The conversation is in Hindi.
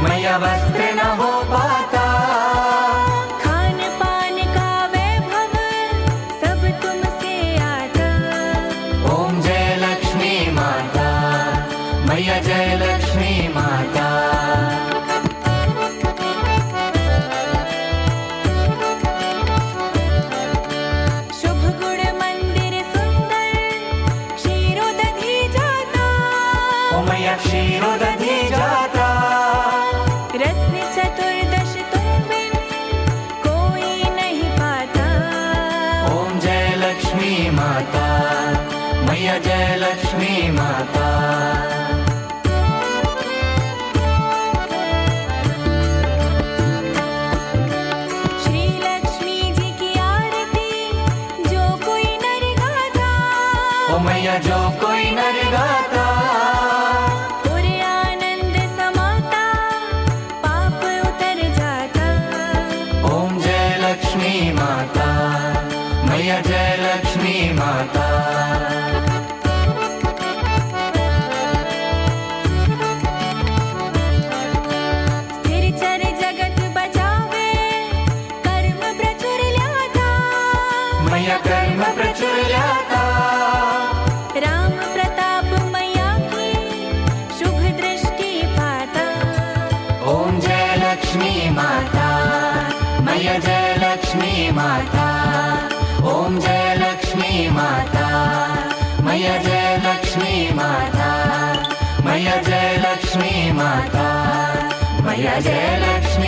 मैया वस्त्र न हो पाता। खान पान का वैभव सब तुमसे आता। ओम जय लक्ष्मी माता, मैया जय लक्ष्मी माता। शुभ गुण मंदिर सुंदर क्षीरोदधि जाता। ओ मैया क्षीरोदधि जाता। रत्न चतुर्दश तुम बिन कोई नहीं पाता। ओम जय लक्ष्मी माता, मैया जय लक्ष्मी माता। श्री लक्ष्मी जी की आरती जो कोई नर गाता। ओ मैया जो कोई नर गाता। पूरे आनंद समाता पाप उतर जाता। ओम जय लक्ष्मी माता, मैया जय लक्ष्मी माता। स्थिर चर जगत बचावे कर्म प्रचुर ल्याता। मैया कर्म प्रचुर ल्याता। राम प्रताप मैया की शुभ दृष्टि पाता। ओम जय लक्ष्मी माता, मैया जय लक्ष्मी माता। ओम जय लक्ष्मी माता, मैया जय लक्ष्मी माता। मैया जय लक्ष्मी माता, मैया जय लक्ष्मी